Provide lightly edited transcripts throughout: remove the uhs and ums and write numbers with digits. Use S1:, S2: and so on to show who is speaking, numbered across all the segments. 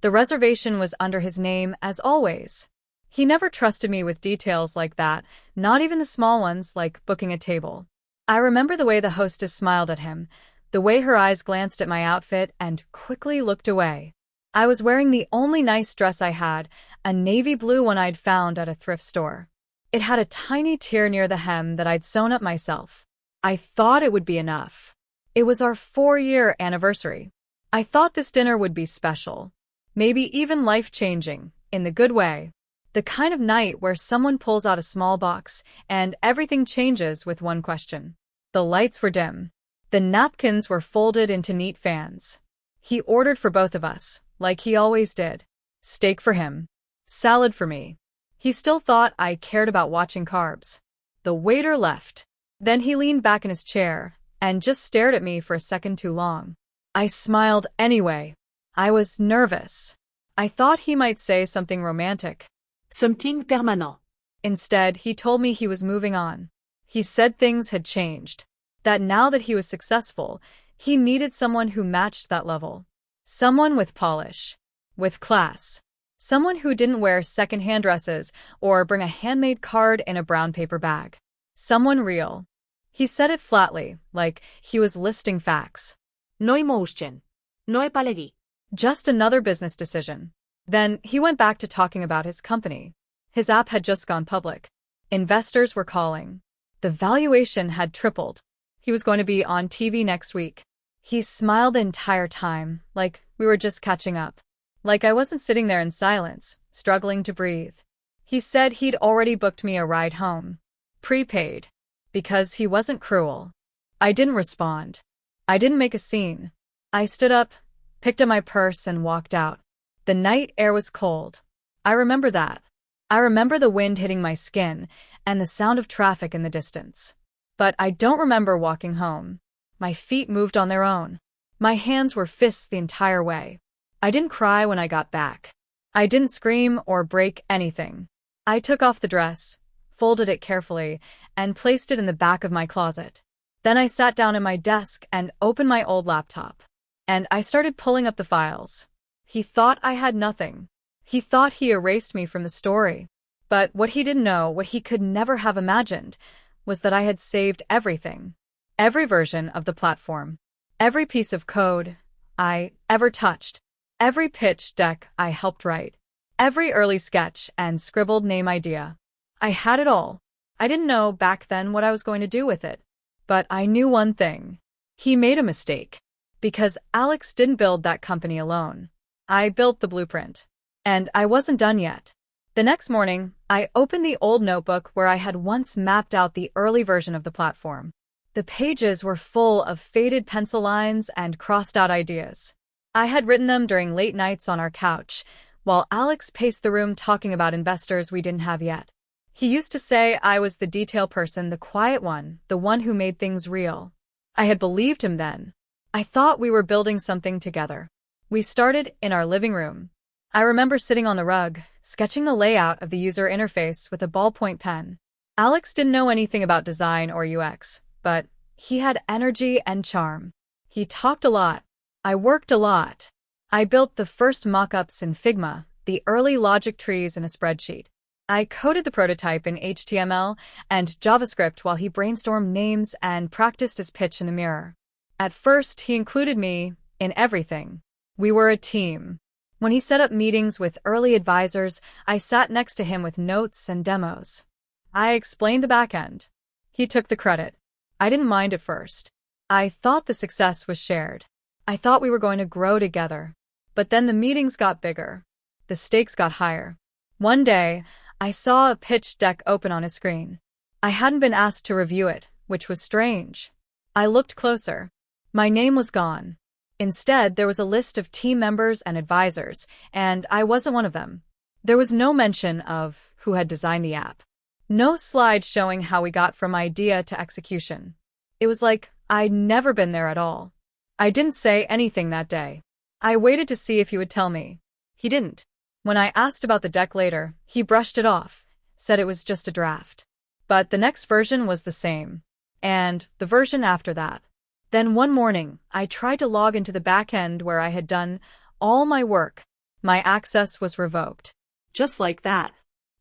S1: The reservation was under his name as always. He never trusted me with details like that, not even the small ones like booking a table. I remember the way the hostess smiled at him, the way her eyes glanced at my outfit and quickly looked away. I was wearing the only nice dress I had, a navy blue one I'd found at a thrift store. It had a tiny tear near the hem that I'd sewn up myself. I thought it would be enough. It was our 4-year anniversary. I thought this dinner would be special. Maybe even life-changing, in the good way. The kind of night where someone pulls out a small box and everything changes with one question. The lights were dim. The napkins were folded into neat fans. He ordered for both of us, like he always did. Steak for him. Salad for me. He still thought I cared about watching carbs. The waiter left. Then he leaned back in his chair and just stared at me for a second too long. I smiled anyway. I was nervous. I thought he might say something romantic.
S2: Something permanent.
S1: Instead, he told me he was moving on. He said things had changed. That now that he was successful, he needed someone who matched that level. Someone with polish. With class. Someone who didn't wear second-hand dresses or bring a handmade card in a brown paper bag. Someone real. He said it flatly, like he was listing facts.
S2: No emotion. No epalerie.
S1: Just another business decision. Then he went back to talking about his company. His app had just gone public. Investors were calling. The valuation had tripled. He was going to be on TV next week. He smiled the entire time, like we were just catching up. Like I wasn't sitting there in silence, struggling to breathe. He said he'd already booked me a ride home. Prepaid. Because he wasn't cruel. I didn't respond. I didn't make a scene. I stood up, picked up my purse, and walked out. The night air was cold. I remember that. I remember the wind hitting my skin and the sound of traffic in the distance. But I don't remember walking home. My feet moved on their own. My hands were fists the entire way. I didn't cry when I got back. I didn't scream or break anything. I took off the dress, folded it carefully, and placed it in the back of my closet. Then I sat down at my desk and opened my old laptop. And I started pulling up the files. He thought I had nothing. He thought he erased me from the story. But what he didn't know, what he could never have imagined, was that I had saved everything. Every version of the platform. Every piece of code I ever touched. Every pitch deck I helped write. Every early sketch and scribbled name idea. I had it all. I didn't know back then what I was going to do with it. But I knew one thing. He made a mistake. Because Alex didn't build that company alone. I built the blueprint. And I wasn't done yet. The next morning, I opened the old notebook where I had once mapped out the early version of the platform. The pages were full of faded pencil lines and crossed-out ideas. I had written them during late nights on our couch, while Alex paced the room talking about investors we didn't have yet. He used to say I was the detail person, the quiet one, the one who made things real. I had believed him then. I thought we were building something together. We started in our living room. I remember sitting on the rug, sketching the layout of the user interface with a ballpoint pen. Alex didn't know anything about design or UX, but he had energy and charm. He talked a lot. I worked a lot. I built the first mock-ups in Figma, the early logic trees in a spreadsheet. I coded the prototype in HTML and JavaScript while he brainstormed names and practiced his pitch in the mirror. At first, he included me in everything. We were a team. When he set up meetings with early advisors, I sat next to him with notes and demos. I explained the back end. He took the credit. I didn't mind at first. I thought the success was shared. I thought we were going to grow together. But then the meetings got bigger. The stakes got higher. One day, I saw a pitch deck open on his screen. I hadn't been asked to review it, which was strange. I looked closer. My name was gone. Instead, there was a list of team members and advisors, and I wasn't one of them. There was no mention of who had designed the app. No slide showing how we got from idea to execution. It was like I'd never been there at all. I didn't say anything that day. I waited to see if he would tell me. He didn't. When I asked about the deck later, he brushed it off, said it was just a draft. But the next version was the same. And the version after that. Then one morning, I tried to log into the back end where I had done all my work. My access was revoked.
S2: Just like that.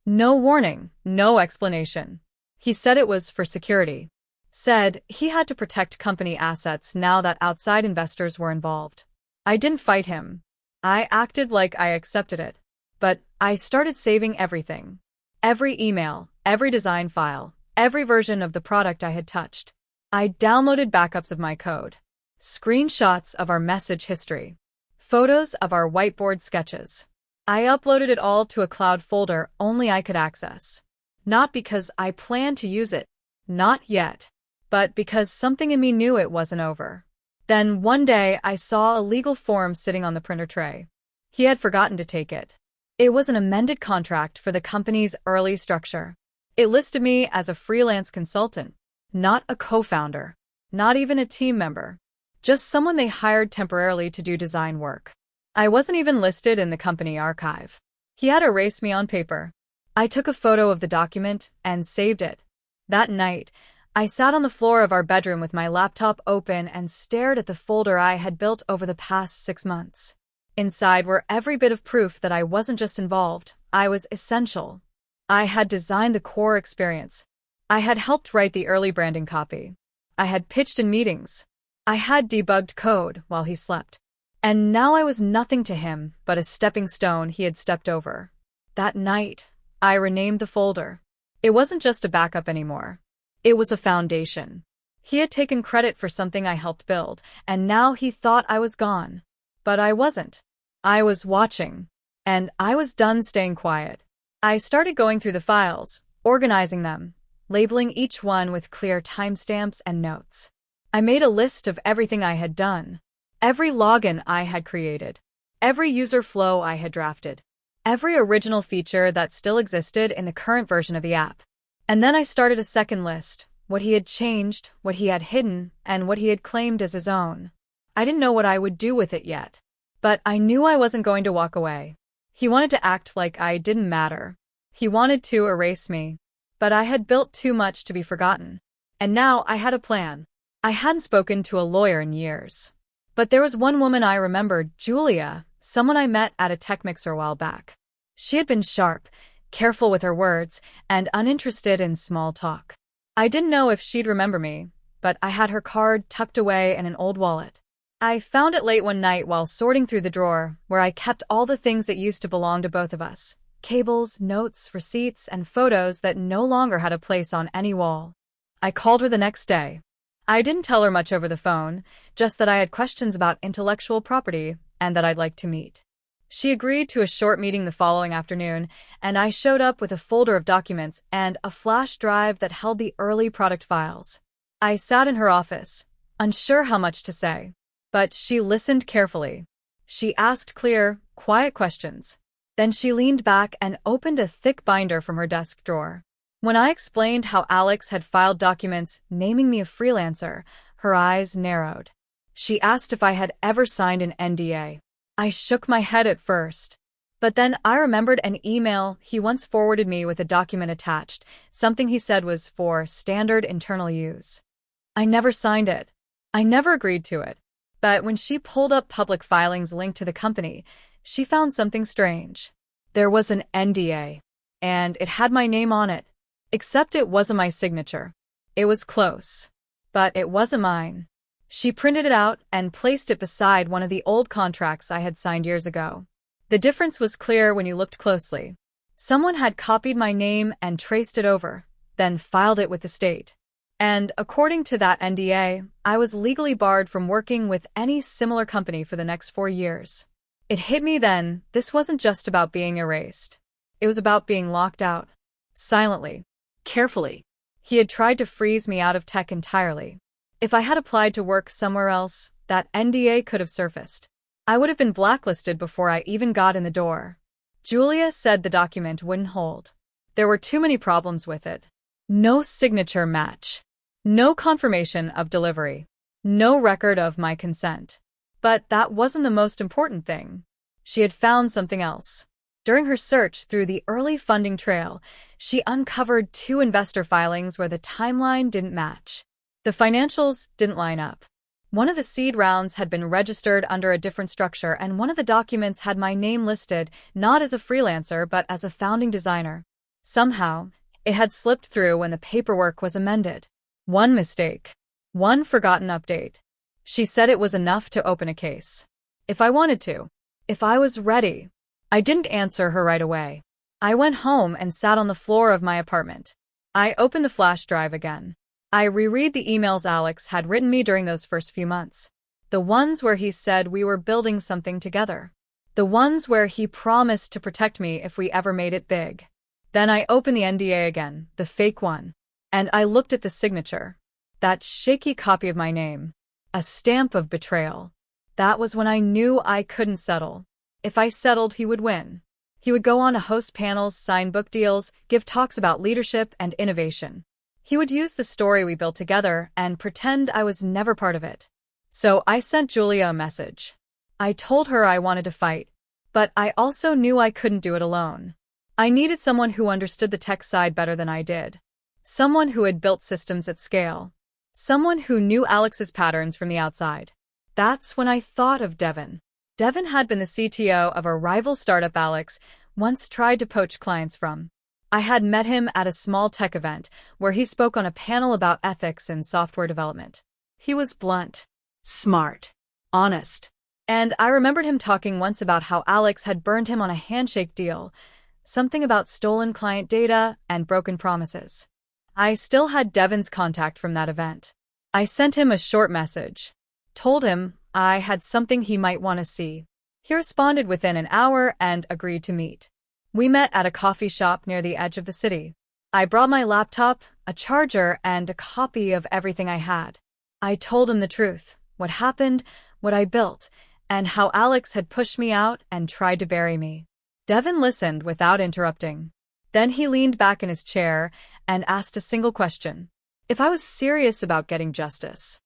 S1: No warning, no explanation. He said it was for security. Said he had to protect company assets now that outside investors were involved. I didn't fight him. I acted like I accepted it. But I started saving everything. Every email, every design file, every version of the product I had touched. I downloaded backups of my code, screenshots of our message history, photos of our whiteboard sketches. I uploaded it all to a cloud folder only I could access. Not because I planned to use it, not yet, but because something in me knew it wasn't over. Then one day I saw a legal form sitting on the printer tray. He had forgotten to take it. It was an amended contract for the company's early structure. It listed me as a freelance consultant, not a co-founder, not even a team member, just someone they hired temporarily to do design work. I wasn't even listed in the company archive. He had erased me on paper. I took a photo of the document and saved it. That night, I sat on the floor of our bedroom with my laptop open and stared at the folder I had built over the past 6 months. Inside were every bit of proof that I wasn't just involved, I was essential. I had designed the core experience. I had helped write the early branding copy. I had pitched in meetings. I had debugged code while he slept. And now I was nothing to him but a stepping stone he had stepped over. That night, I renamed the folder. It wasn't just a backup anymore. It was a foundation. He had taken credit for something I helped build, and now he thought I was gone. But I wasn't. I was watching. And I was done staying quiet. I started going through the files, organizing them, labeling each one with clear timestamps and notes. I made a list of everything I had done. Every login I had created, every user flow I had drafted, every original feature that still existed in the current version of the app. And then I started a second list, what he had changed, what he had hidden, and what he had claimed as his own. I didn't know what I would do with it yet, but I knew I wasn't going to walk away. He wanted to act like I didn't matter. He wanted to erase me, but I had built too much to be forgotten. And now I had a plan. I hadn't spoken to a lawyer in years. But there was one woman I remembered, Julia, someone I met at a tech mixer a while back. She had been sharp, careful with her words, and uninterested in small talk. I didn't know if she'd remember me, but I had her card tucked away in an old wallet. I found it late one night while sorting through the drawer, where I kept all the things that used to belong to both of us. Cables, notes, receipts, and photos that no longer had a place on any wall. I called her the next day. I didn't tell her much over the phone, just that I had questions about intellectual property and that I'd like to meet. She agreed to a short meeting the following afternoon, and I showed up with a folder of documents and a flash drive that held the early product files. I sat in her office, unsure how much to say, but she listened carefully. She asked clear, quiet questions. Then she leaned back and opened a thick binder from her desk drawer. When I explained how Alex had filed documents naming me a freelancer, her eyes narrowed. She asked if I had ever signed an NDA. I shook my head at first. But then I remembered an email he once forwarded me with a document attached, something he said was for standard internal use. I never signed it. I never agreed to it. But when she pulled up public filings linked to the company, she found something strange. There was an NDA, and it had my name on it. Except it wasn't my signature. It was close. But it wasn't mine. She printed it out and placed it beside one of the old contracts I had signed years ago. The difference was clear when you looked closely. Someone had copied my name and traced it over, then filed it with the state. And according to that NDA, I was legally barred from working with any similar company for the next 4 years. It hit me then, this wasn't just about being erased. It was about being locked out. Silently.
S2: Carefully.
S1: He had tried to freeze me out of tech entirely. If I had applied to work somewhere else, that NDA could have surfaced. I would have been blacklisted before I even got in the door. Julia said the document wouldn't hold. There were too many problems with it. No signature match. No confirmation of delivery. No record of my consent. But that wasn't the most important thing. She had found something else. During her search through the early funding trail, she uncovered 2 investor filings where the timeline didn't match. The financials didn't line up. One of the seed rounds had been registered under a different structure, and one of the documents had my name listed, not as a freelancer but as a founding designer. Somehow, it had slipped through when the paperwork was amended. One mistake. One forgotten update. She said it was enough to open a case. If I wanted to. If I was ready. I didn't answer her right away. I went home and sat on the floor of my apartment. I opened the flash drive again. I reread the emails Alex had written me during those first few months. The ones where he said we were building something together. The ones where he promised to protect me if we ever made it big. Then I opened the NDA again, the fake one. And I looked at the signature. That shaky copy of my name. A stamp of betrayal. That was when I knew I couldn't settle. If I settled, he would win. He would go on to host panels, sign book deals, give talks about leadership and innovation. He would use the story we built together and pretend I was never part of it. So I sent Julia a message. I told her I wanted to fight, but I also knew I couldn't do it alone. I needed someone who understood the tech side better than I did. Someone who had built systems at scale. Someone who knew Alex's patterns from the outside. That's when I thought of Devin. Devin had been the CTO of a rival startup Alex once tried to poach clients from. I had met him at a small tech event where he spoke on a panel about ethics in software development. He was blunt,
S2: Smart.
S1: honest, and I remembered him talking once about how Alex had burned him on a handshake deal, something about stolen client data and broken promises. I still had Devin's contact from that event. I sent him a short message. Told him I had something he might want to see. He responded within an hour and agreed to meet. We met at a coffee shop near the edge of the city. I brought my laptop, a charger, and a copy of everything I had. I told him the truth, what happened, what I built, and how Alex had pushed me out and tried to bury me. Devin listened without interrupting. Then he leaned back in his chair and asked a single question. If I was serious about getting justice.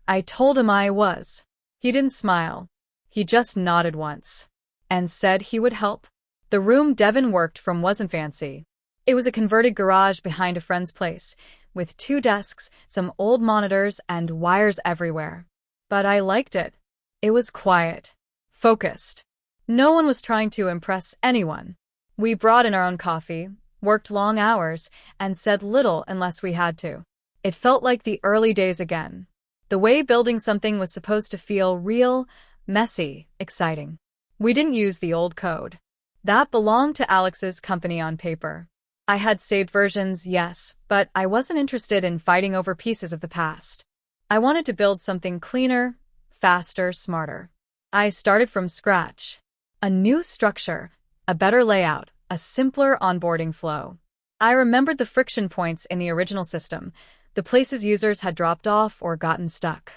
S1: I told him I was. He didn't smile. He just nodded once. And said he would help. The room Devin worked from wasn't fancy. It was a converted garage behind a friend's place, with 2 desks, some old monitors, and wires everywhere. But I liked it. It was quiet. Focused. No one was trying to impress anyone. We brought in our own coffee, worked long hours, and said little unless we had to. It felt like the early days again. The way building something was supposed to feel real, messy, exciting. We didn't use the old code. That belonged to Alex's company on paper. I had saved versions, yes, but I wasn't interested in fighting over pieces of the past. I wanted to build something cleaner, faster, smarter. I started from scratch. A new structure, a better layout, a simpler onboarding flow. I remembered the friction points in the original system, the places users had dropped off or gotten stuck.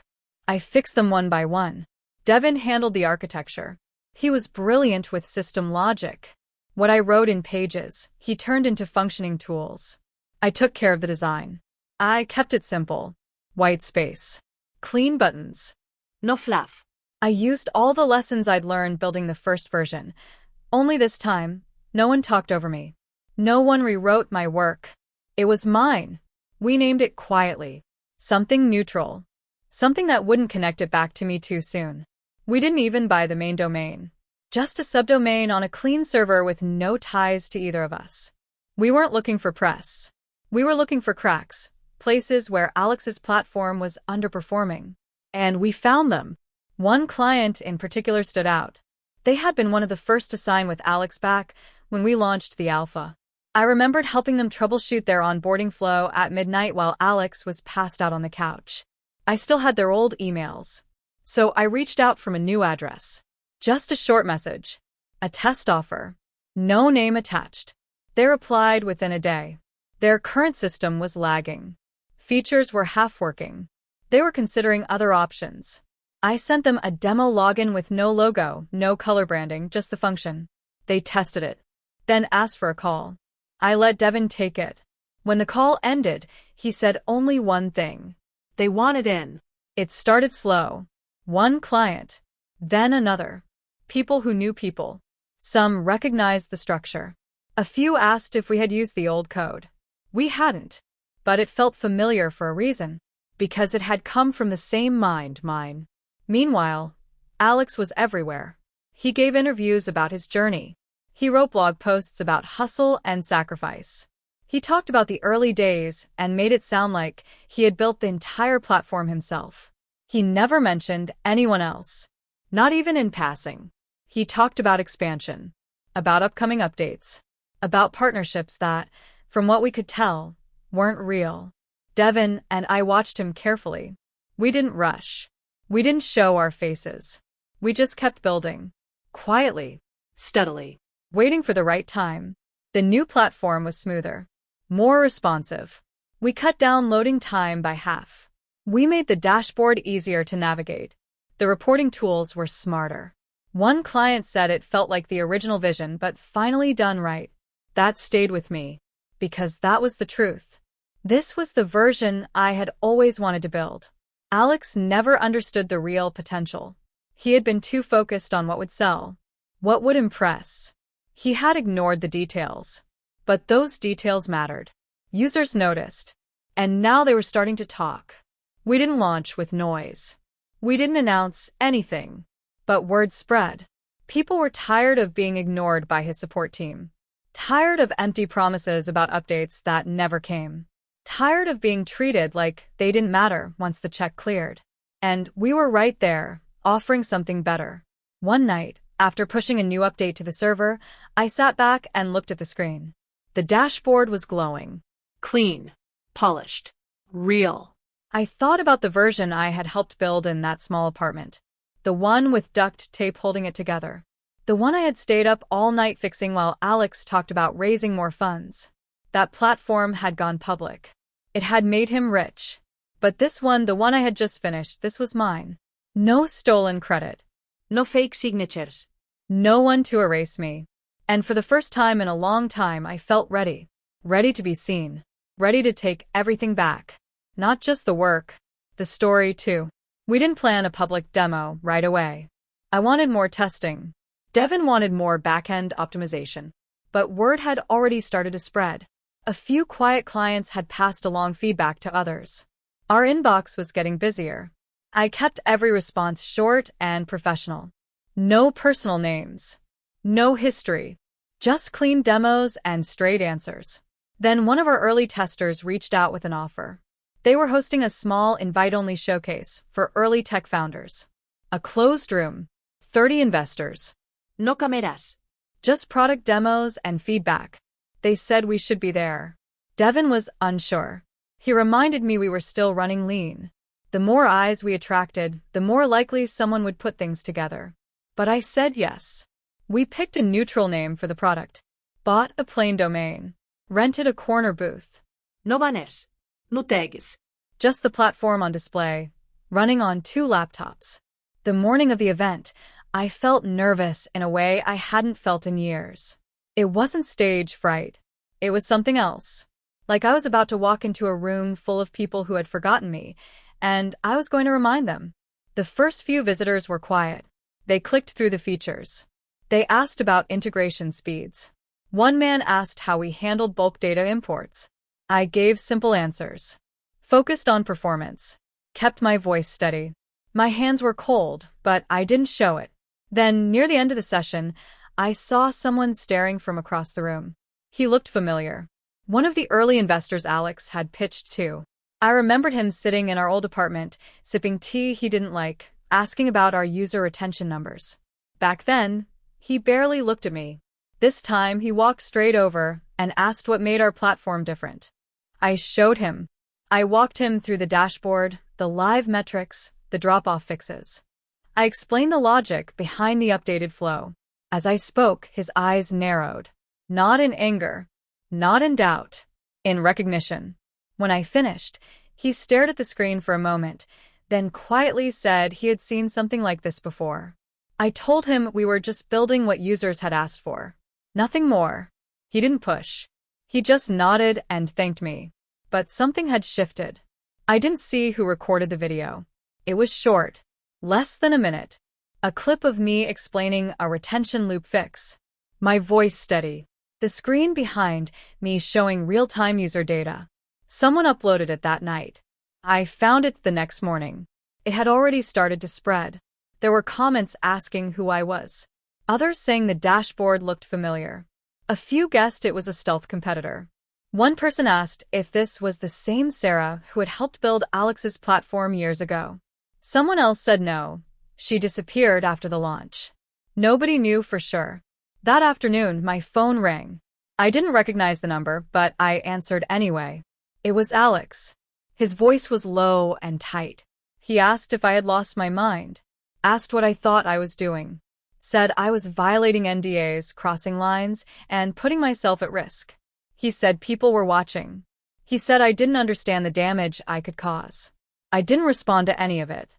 S1: I fixed them one by one. Devin handled the architecture. He was brilliant with system logic. What I wrote in pages, he turned into functioning tools. I took care of the design. I kept it simple. White space. Clean buttons.
S2: No fluff.
S1: I used all the lessons I'd learned building the first version. Only this time, no one talked over me. No one rewrote my work. It was mine. We named it quietly. Something neutral. Something that wouldn't connect it back to me too soon. We didn't even buy the main domain. Just a subdomain on a clean server with no ties to either of us. We weren't looking for press. We were looking for cracks, places where Alex's platform was underperforming. And we found them. One client in particular stood out. They had been one of the first to sign with Alex back when we launched the alpha. I remembered helping them troubleshoot their onboarding flow at midnight while Alex was passed out on the couch. I still had their old emails. So I reached out from a new address. Just a short message. A test offer. No name attached. They replied within a day. Their current system was lagging. Features were half working. They were considering other options. I sent them a demo login with no logo, no color branding, just the function. They tested it. Then asked for a call. I let Devin take it. When the call ended, he said only one thing.
S2: They wanted in.
S1: It started slow. One client. Then another. People who knew people. Some recognized the structure. A few asked if we had used the old code. We hadn't. But it felt familiar for a reason. because it had come from the same mind, mine. Meanwhile, Alex was everywhere. He gave interviews about his journey. He wrote blog posts about hustle and sacrifice. He talked about the early days and made it sound like he had built the entire platform himself. He never mentioned anyone else, not even in passing. He talked about expansion, about upcoming updates, about partnerships that, from what we could tell, weren't real. Devin and I watched him carefully. We didn't rush. We didn't show our faces. We just kept building. Quietly.
S2: Steadily.
S1: Waiting for the right time. The new platform was smoother. More responsive. We cut down loading time by half. We made the dashboard easier to navigate. The reporting tools were smarter. One client said it felt like the original vision, but finally done right. That stayed with me, because that was the truth. This was the version I had always wanted to build. Alex never understood the real potential. He had been too focused on what would sell, what would impress. He had ignored the details. But those details mattered. Users noticed. And now they were starting to talk. We didn't launch with noise. We didn't announce anything. But word spread. People were tired of being ignored by his support team. Tired of empty promises about updates that never came. Tired of being treated like they didn't matter once the check cleared. And we were right there, offering something better. One night, after pushing a new update to the server, I sat back and looked at the screen. The dashboard was glowing.
S2: Clean. Polished. Real.
S1: I thought about the version I had helped build in that small apartment. The one with duct tape holding it together. The one I had stayed up all night fixing while Alex talked about raising more funds. That platform had gone public. It had made him rich. But this one, the one I had just finished, this was mine. No stolen credit.
S2: No fake signatures.
S1: No one to erase me. And for the first time in a long time, I felt ready. Ready to be seen. Ready to take everything back. Not just the work. The story, too. We didn't plan a public demo right away. I wanted more testing. Devin wanted more back-end optimization. But word had already started to spread. A few quiet clients had passed along feedback to others. Our inbox was getting busier. I kept every response short and professional. No personal names. No history. Just clean demos and straight answers. Then one of our early testers reached out with an offer. They were hosting a small invite-only showcase for early tech founders. A closed room. 30 investors.
S2: No cameras.
S1: Just product demos and feedback. They said we should be there. Devin was unsure. He reminded me we were still running lean. The more eyes we attracted, the more likely someone would put things together. But I said yes. We picked a neutral name for the product. Bought a plain domain. Rented a corner booth.
S2: No banners. No tags.
S1: Just the platform on display, running on 2 laptops. The morning of the event, I felt nervous in a way I hadn't felt in years. It wasn't stage fright. It was something else. Like I was about to walk into a room full of people who had forgotten me, and I was going to remind them. The first few visitors were quiet. They clicked through the features. They asked about integration speeds. One man asked how we handled bulk data imports. I gave simple answers. Focused on performance. Kept my voice steady. My hands were cold, but I didn't show it. Then, near the end of the session, I saw someone staring from across the room. He looked familiar. One of the early investors Alex had pitched to. I remembered him sitting in our old apartment, sipping tea he didn't like, asking about our user retention numbers. Back then, he barely looked at me. This time, he walked straight over and asked what made our platform different. I showed him. I walked him through the dashboard, the live metrics, the drop-off fixes. I explained the logic behind the updated flow. As I spoke, his eyes narrowed. Not in anger. Not in doubt. In recognition. When I finished, he stared at the screen for a moment, then quietly said he had seen something like this before. I told him we were just building what users had asked for. Nothing more. He didn't push. He just nodded and thanked me. But something had shifted. I didn't see who recorded the video. It was short. Less than a minute. A clip of me explaining a retention loop fix. My voice steady. The screen behind me showing real-time user data. Someone uploaded it that night. I found it the next morning. It had already started to spread. There were comments asking who I was. Others saying the dashboard looked familiar. A few guessed it was a stealth competitor. One person asked if this was the same Sarah who had helped build Alex's platform years ago. Someone else said no. She disappeared after the launch. Nobody knew for sure. That afternoon, my phone rang. I didn't recognize the number, but I answered anyway. It was Alex. His voice was low and tight. He asked if I had lost my mind, asked what I thought I was doing, said I was violating NDAs, crossing lines, and putting myself at risk. He said people were watching. He said I didn't understand the damage I could cause. I didn't respond to any of it.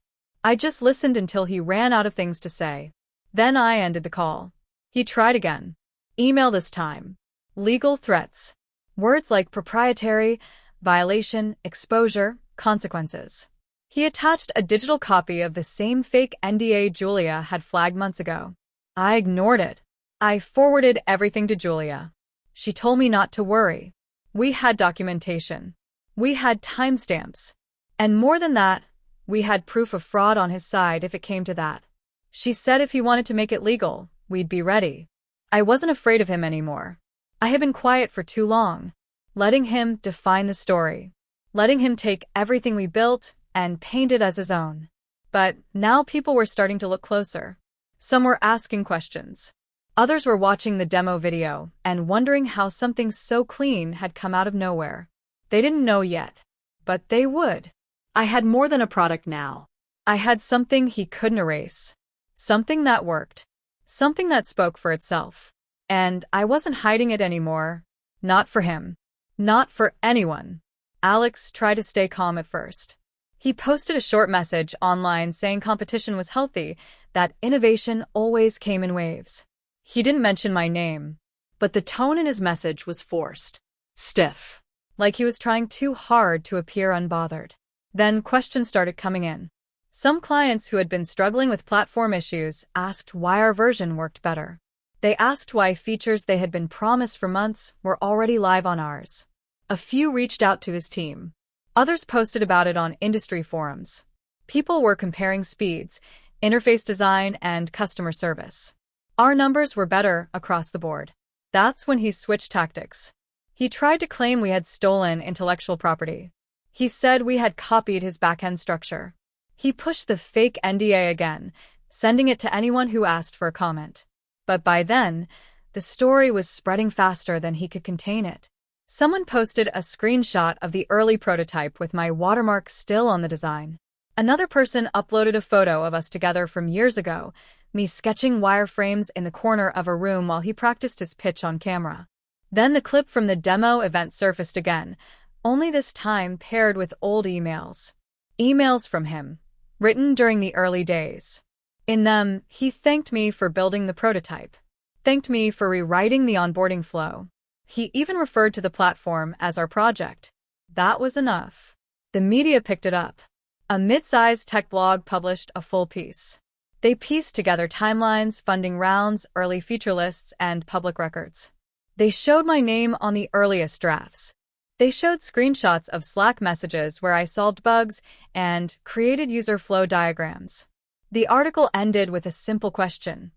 S1: I just listened until he ran out of things to say. Then I ended the call. He tried again. Email this time. Legal threats. Words like proprietary, violation, exposure, consequences. He attached a digital copy of the same fake NDA Julia had flagged months ago. I ignored it. I forwarded everything to Julia. She told me not to worry. We had documentation. We had timestamps. And more than that, we had proof of fraud on his side if it came to that. She said if he wanted to make it legal, we'd be ready. I wasn't afraid of him anymore. I had been quiet for too long, letting him define the story, letting him take everything we built and paint it as his own. But now people were starting to look closer. Some were asking questions. Others were watching the demo video and wondering how something so clean had come out of nowhere. They didn't know yet, but they would.
S2: I had more than a product now.
S1: I had something he couldn't erase. Something that worked. Something that spoke for itself. And I wasn't hiding it anymore. Not for him. Not for anyone. Alex tried to stay calm at first. He posted a short message online saying competition was healthy, that innovation always came in waves. He didn't mention my name, but the tone in his message was forced. Stiff. Like he was trying too hard to appear unbothered. Then questions started coming in. Some clients who had been struggling with platform issues asked why our version worked better. They asked why features they had been promised for months were already live on ours. A few reached out to his team. Others posted about it on industry forums. People were comparing speeds, interface design, and customer service. Our numbers were better across the board. That's when he switched tactics. He tried to claim we had stolen intellectual property. He said we had copied his backend structure. He pushed the fake NDA again, sending it to anyone who asked for a comment. But by then, the story was spreading faster than he could contain it. Someone posted a screenshot of the early prototype with my watermark still on the design. Another person uploaded a photo of us together from years ago, me sketching wireframes in the corner of a room while he practiced his pitch on camera. Then the clip from the demo event surfaced again, only this time paired with old emails. Emails from him, written during the early days. In them, he thanked me for building the prototype, thanked me for rewriting the onboarding flow. He even referred to the platform as our project. That was enough. The media picked it up. A mid-sized tech blog published a full piece. They pieced together timelines, funding rounds, early feature lists, and public records. They showed my name on the earliest drafts. They showed screenshots of Slack messages where I solved bugs and created user flow diagrams. The article ended with a simple question.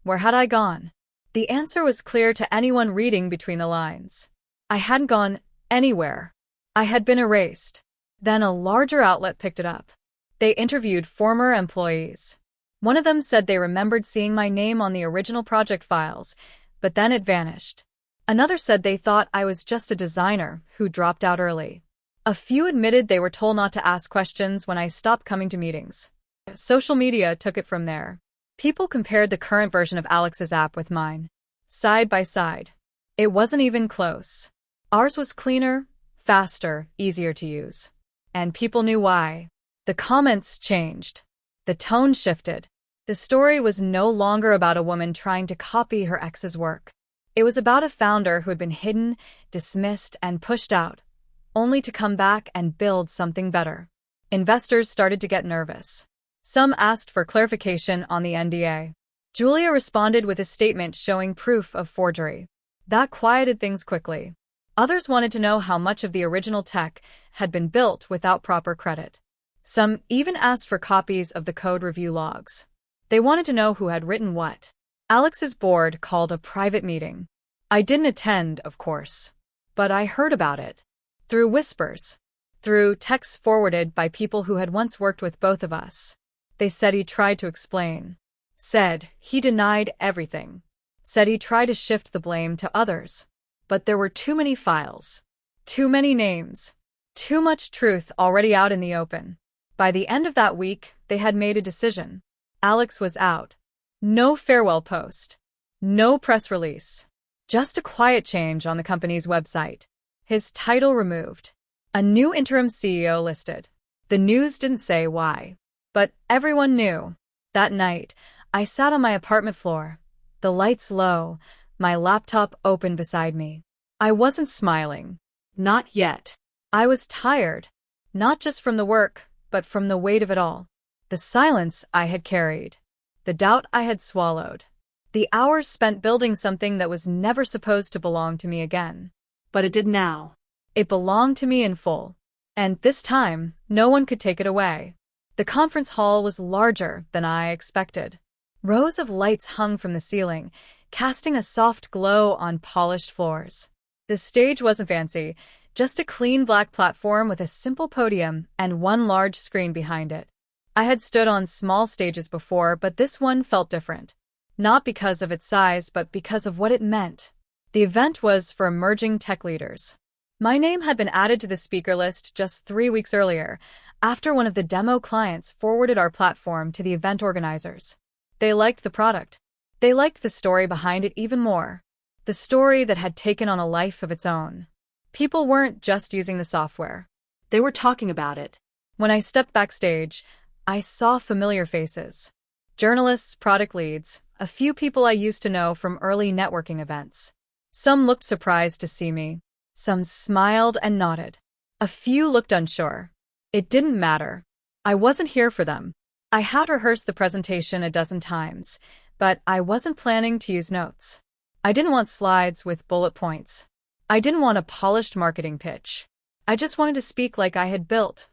S1: Where had I gone? The answer was clear to anyone reading between the lines. I hadn't gone anywhere. I had been erased. Then a larger outlet picked it up. They interviewed former employees. One of them said they remembered seeing my name on the original project files, but then it vanished. Another said they thought I was just a designer who dropped out early. A few admitted they were told not to ask questions when I stopped coming to meetings. Social media took it from there. People compared the current version of Alex's app with mine. Side by side. It wasn't even close. Ours was cleaner, faster, easier to use. And people knew why. The comments changed. The tone shifted. The story was no longer about a woman trying to copy her ex's work. It was about a founder who had been hidden, dismissed, and pushed out, only to come back and build something better. Investors started to get nervous. Some asked for clarification on the NDA. Julia responded with a statement showing proof of forgery. That quieted things quickly. Others wanted to know how much of the original tech had been built without proper credit. Some even asked for copies of the code review logs. They wanted to know who had written what. Alex's board called a private meeting. I didn't attend, of course, but I heard about it. Through whispers. Through texts forwarded by people who had once worked with both of us. They said he tried to explain. Said he denied everything. Said he tried to shift the blame to others. But there were too many files. Too many names. Too much truth already out in the open. By the end of that week, they had made a decision. Alex was out. No farewell post. No press release. Just a quiet change on the company's website. His title removed. A new interim CEO listed. The news didn't say why. But everyone knew. That night, I sat on my apartment floor. The lights low, my laptop open beside me. I wasn't smiling.
S2: Not yet.
S1: I was tired. Not just from the work, but from the weight of it all. The silence I had carried. The doubt I had swallowed. The hours spent building something that was never supposed to belong to me again.
S2: But it did now.
S1: It belonged to me in full. And this time, no one could take it away. The conference hall was larger than I expected. Rows of lights hung from the ceiling, casting a soft glow on polished floors. The stage wasn't fancy, just a clean black platform with a simple podium and one large screen behind it. I had stood on small stages before, but this one felt different. Not because of its size, but because of what it meant. The event was for emerging tech leaders. My name had been added to the speaker list just 3 weeks earlier, after one of the demo clients forwarded our platform to the event organizers. They liked the product. They liked the story behind it even more. The story that had taken on a life of its own. People weren't just using the software.
S2: They were talking about it.
S1: When I stepped backstage, I saw familiar faces. Journalists, product leads, a few people I used to know from early networking events. Some looked surprised to see me. Some smiled and nodded. A few looked unsure. It didn't matter. I wasn't here for them. I had rehearsed the presentation a dozen times, but I wasn't planning to use notes. I didn't want slides with bullet points. I didn't want a polished marketing pitch. I just wanted to speak like I had built.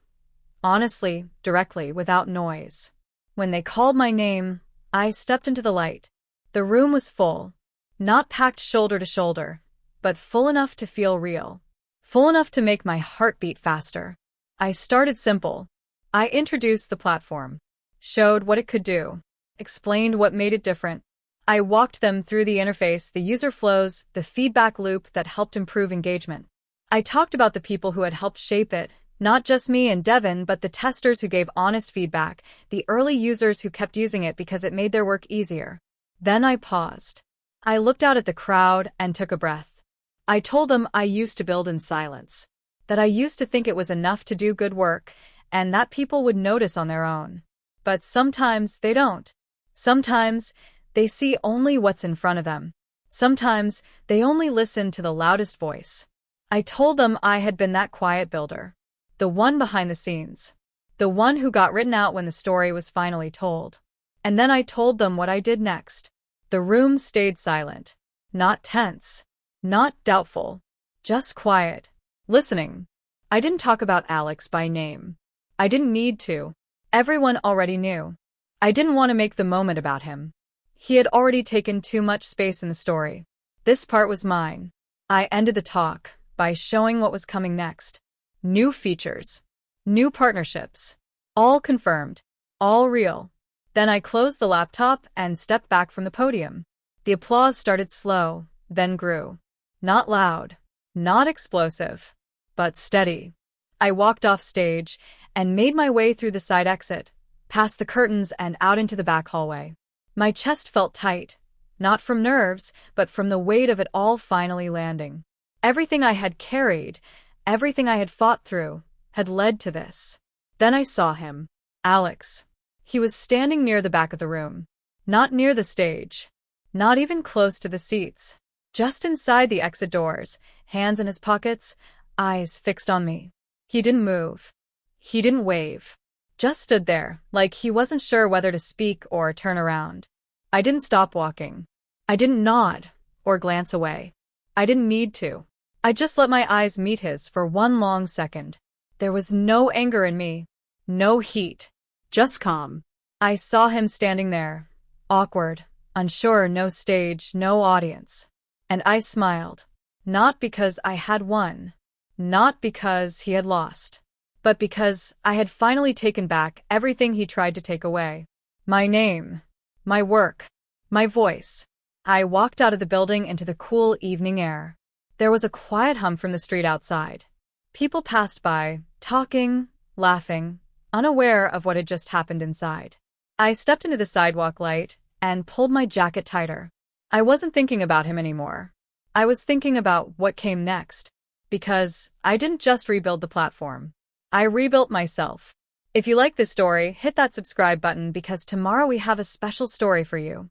S1: Honestly, directly, without noise. When they called my name, I stepped into the light. The room was full. Not packed shoulder to shoulder, but full enough to feel real. Full enough to make my heart beat faster. I started simple. I introduced the platform. Showed what it could do. Explained what made it different. I walked them through the interface, the user flows, the feedback loop that helped improve engagement. I talked about the people who had helped shape it, not just me and Devin, but the testers who gave honest feedback, the early users who kept using it because it made their work easier. Then I paused. I looked out at the crowd and took a breath. I told them I used to build in silence, that I used to think it was enough to do good work, and that people would notice on their own. But sometimes they don't. Sometimes they see only what's in front of them. Sometimes they only listen to the loudest voice. I told them I had been that quiet builder. The one behind the scenes. The one who got written out when the story was finally told. And then I told them what I did next. The room stayed silent. Not tense. Not doubtful. Just quiet. Listening. I didn't talk about Alex by name. I didn't need to. Everyone already knew. I didn't want to make the moment about him. He had already taken too much space in the story. This part was mine. I ended the talk by showing what was coming next. New features. New partnerships. All confirmed. All real. Then I closed the laptop and stepped back from the podium. The applause started slow, then grew. Not loud. Not explosive. But steady. I walked off stage and made my way through the side exit, past the curtains and out into the back hallway. My chest felt tight, not from nerves, but from the weight of it all finally landing. Everything I had carried, everything I had fought through, had led to this. Then I saw him. Alex. He was standing near the back of the room. Not near the stage. Not even close to the seats. Just inside the exit doors, hands in his pockets, eyes fixed on me. He didn't move. He didn't wave. Just stood there, like he wasn't sure whether to speak or turn around. I didn't stop walking. I didn't nod or glance away. I didn't need to. I just let my eyes meet his for one long second. There was no anger in me, no heat.
S2: Just calm.
S1: I saw him standing there, awkward, unsure, no stage, no audience. And I smiled. Not because I had won, not because he had lost, but because I had finally taken back everything he tried to take away. My name, my work, my voice. I walked out of the building into the cool evening air. There was a quiet hum from the street outside. People passed by, talking, laughing, unaware of what had just happened inside. I stepped into the sidewalk light and pulled my jacket tighter. I wasn't thinking about him anymore. I was thinking about what came next. Because I didn't just rebuild the platform. I rebuilt myself. If you like this story, hit that subscribe button because tomorrow we have a special story for you.